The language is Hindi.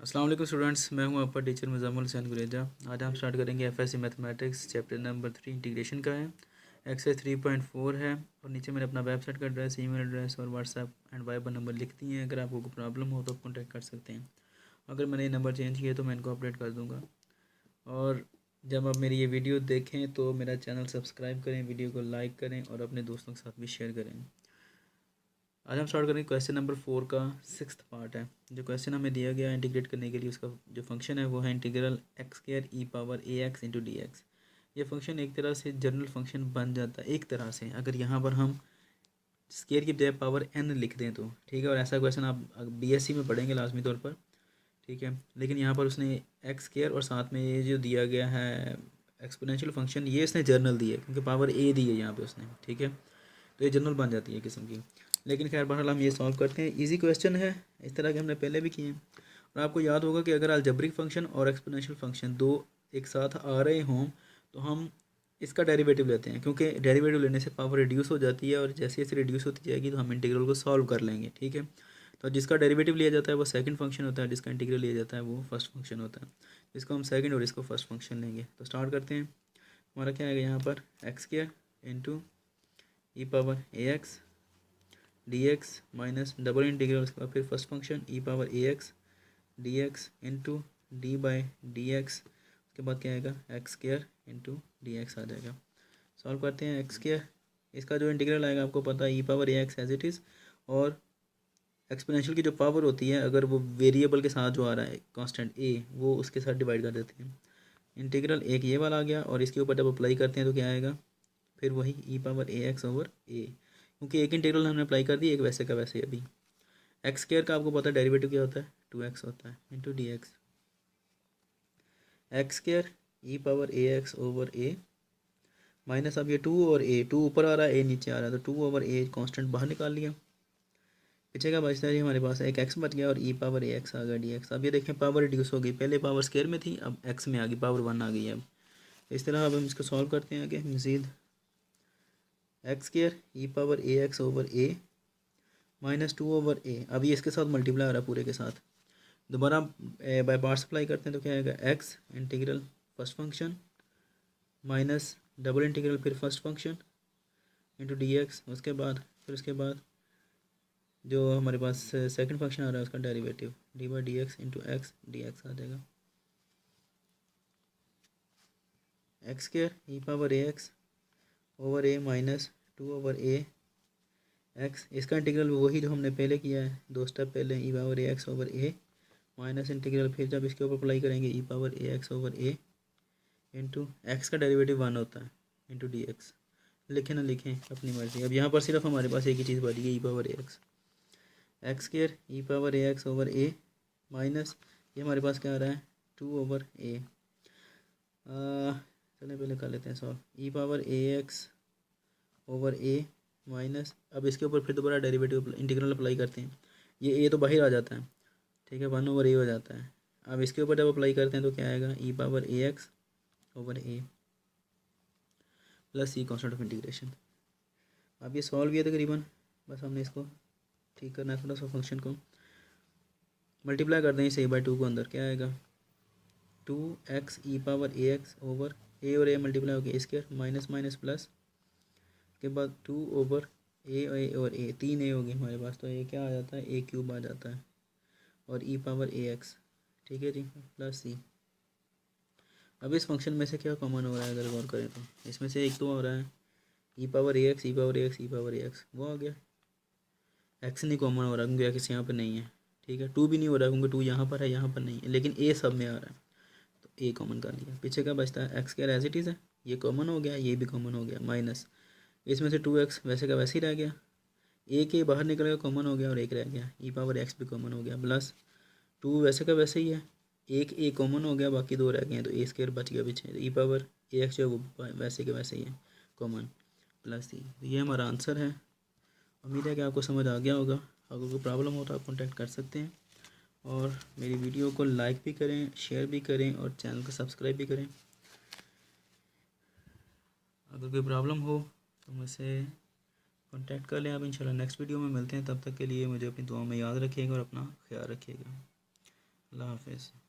अस्सलाम वालेकुम स्टूडेंट्स, मैं हूं आपका टीचर मुज़म्मिल हुसैन गुरेजा। आज हम स्टार्ट करेंगे FSc mathematics chapter number 3 integration का है। एक्सरसाइज 3.4 है और नीचे मैंने अपना वेबसाइट का एड्रेस, ईमेल एड्रेस और व्हाट्सएप एंड वाइबर नंबर लिख दिए हैं। अगर आपको कोई प्रॉब्लम हो तो आप कॉन्टैक्ट कर सकते हैं। अगर मैंने ये नंबर चेंज किया तो मैं इनको अपडेट कर दूँगा। और जब आप मेरी ये वीडियो देखें तो मेरा चैनल सब्सक्राइब करें, वीडियो को लाइक करें और अपने दोस्तों के साथ भी शेयर करें। आज हम स्टार्ट करेंगे क्वेश्चन नंबर 4 का 6th पार्ट है। जो क्वेश्चन हमें दिया गया है इंटीग्रेट करने के लिए, उसका जो फंक्शन है वो है integral x square e power a x into d x. ये फंक्शन एक तरह से जनरल फंक्शन बन जाता है एक तरह से, अगर यहाँ पर हम स्क्वायर की बजाय पावर एन लिख दें तो ठीक है। और ऐसा क्वेश्चन आप बीएससी में पढ़ेंगे लाजमी तौर पर, ठीक है। लेकिन यहाँ पर उसने एक्स स्क्वायर और साथ में ये जो दिया गया है एक्सपोनेंशियल फंक्शन, ये इसने जर्नल दी है क्योंकि पावर ए दी है यहाँ पे उसने, ठीक है। तो ये जनरल बन जाती है किस्म की। लेकिन खैर बहरहाल हम ये सॉल्व करते हैं। इजी क्वेश्चन है, इस तरह के हमने पहले भी किए हैं। और आपको याद होगा कि अगर अलजेब्रिक फंक्शन और एक्सपोनेंशियल फंक्शन दो एक साथ आ रहे हों तो हम इसका डेरिवेटिव लेते हैं, क्योंकि डेरिवेटिव लेने से पावर रिड्यूस हो जाती है और जैसे जैसे रिड्यूस होती जाएगी तो हम इंटीग्रल को सॉल्व कर लेंगे, ठीक है। तो जिसका डेरिवेटिव लिया जाता है वो सेकंड फंक्शन होता है, जिसका इंटीग्रल लिया जाता है वो फर्स्ट फंक्शन होता है। इसको हम सेकंड और इसको फर्स्ट फंक्शन लेंगे। तो स्टार्ट करते हैं। हमारा क्या आएगा यहाँ पर, x square into e power a x d x minus double integral, उसके बाद फिर first function e power a x d x into d by d x. उसके बाद क्या आएगा, x square into d x आ जाएगा। सॉल्व करते हैं। एक्स स्क्वायर, इसका जो इंटीग्रल आएगा आपको पता है, e power a x as it is. और एक्सपोनेंशियल की जो पावर होती है, अगर वो वेरिएबल के साथ जो आ रहा है कांस्टेंट ए, वो उसके साथ डिवाइड कर देते हैं। इंटीग्रल एक ये वाला आ गया और इसके ऊपर जब अप्लाई करते हैं तो क्या आएगा, फिर वही ई पावर ए एक्स ओवर ए, क्योंकि एक इंटीग्रल हमने अप्लाई कर दी, एक वैसे का वैसे। अभी एक्स स्क्वायर का आपको पता है डेरिवेटिव क्या होता है, 2x होता है into d x. X square e power a x over a minus, अब ये 2 और ए, 2 ऊपर आ रहा है, ए नीचे आ रहा है, तो 2 ओवर ए कॉन्स्टेंट बाहर निकाल लिया। पीछे का बचता है जी हमारे पास एक एक्स बच गया और ई पावर ए एक्स आ गया डी एक्स। अब ये देखें पावर रिड्यूस हो गई, पहले पावर स्क्वायर में थी, अब एक्स में आ गई, पावर 1 आ गई है। अब इस तरह अब हम इसको सॉल्व करते हैं आगे मज़ीद। X square e power a x over a minus 2 over ए, अब ये इसके साथ मल्टीप्लाई हो रहा है पूरे के साथ। दोबारा बाय पार्ट्स अप्लाई करते हैं तो क्या आएगा, x integral first function minus double integral फिर first function into d x. उसके बाद जो हमारे पास सेकंड फंक्शन आ रहा है उसका derivative d by d x into x d x आ जाएगा। X square e power a x over a minus 2 over a x, इसका इंटीग्रल वही जो हमने पहले किया है, दो स्टेप पहले, e power a x over a minus integral, फिर जब इसके ऊपर अप्लाई करेंगे e power a x over a into x का डेरिवेटिव 1 होता है इंटू डी एक्स। लिखें ना लिखें अपनी मर्ज़ी। अब यहाँ पर सिर्फ हमारे पास एक ही चीज़ बची है, e power a x. X square e power a x over a minus, ये हमारे पास क्या आ रहा है, 2 ओवर ए। चलें पहले कर लेते हैं solve. E power a x over a minus, अब इसके ऊपर फिर दोबारा डेरिवेटिव इंटीग्रल अप्लाई करते हैं। ये ए तो बाहर आ जाता है, ठीक है, 1 ओवर ए हो जाता है। अब इसके ऊपर जब अप्लाई करते हैं तो क्या आएगा, e power a x over a plus c constant of integration. अब ये सॉल्व किया तकरीबन, बस हमने इसको ठीक करना है थोड़ा सा, फंक्शन को मल्टीप्लाई कर दें इसे बाई 2 को, अंदर क्या आएगा, 2x E power a x over ए और ए मल्टीप्लाई हो गया ए स्क्वायर माइनस माइनस प्लस, के बाद 2 ओवर ए और ए, 3 ए हो गई हमारे पास, तो ये क्या आ जाता है, ए क्यूब आ जाता है और ई पावर ए एक्स, ठीक है जी, प्लस सी। अब इस फंक्शन में से क्या कॉमन हो रहा है, अगर गौर करें तो इसमें से एक तो हो रहा है e power a x E power a x E power a x, वो आ गया। एक्स नहीं कॉमन हो रहा क्योंकि एक्स यहाँ पर नहीं है, ठीक है। 2 भी नहीं हो रहा क्योंकि 2 यहाँ पर है, यहाँ पर नहीं है, लेकिन ए सब में आ रहा है, तो ए कॉमन कर लिया। पीछे का बचता है x square as it is है, ये कॉमन हो गया, ये भी कॉमन हो गया, माइनस इसमें से 2x वैसे का वैसे ही रह गया, एक ए बाहर निकल गया, कॉमन हो गया और एक रह गया, ई पावर एक्स भी कॉमन हो गया, प्लस 2 वैसे का वैसे ही है, एक ए कॉमन हो गया, बाकी 2 रह गए हैं, तो ए स्क्वायर बच गया पीछे, ई पावर ए एक्स जो है वो वैसे के वैसे ही है कॉमन, प्लस सी। ये हमारा आंसर है। उम्मीद है कि आपको समझ आ गया होगा। अगर कोई प्रॉब्लम हो तो आप कॉन्टैक्ट कर सकते हैं और मेरी वीडियो को लाइक भी करें, शेयर भी करें और चैनल को सब्सक्राइब भी करें। अगर कोई प्रॉब्लम हो तो मुझसे कॉन्टैक्ट कर लें आप। इंशाल्लाह नेक्स्ट वीडियो में मिलते हैं, तब तक के लिए मुझे अपनी दुआ में याद रखिएगा और अपना ख्याल रखिएगा। अल्लाह हाफ़िज़। हाफिज़।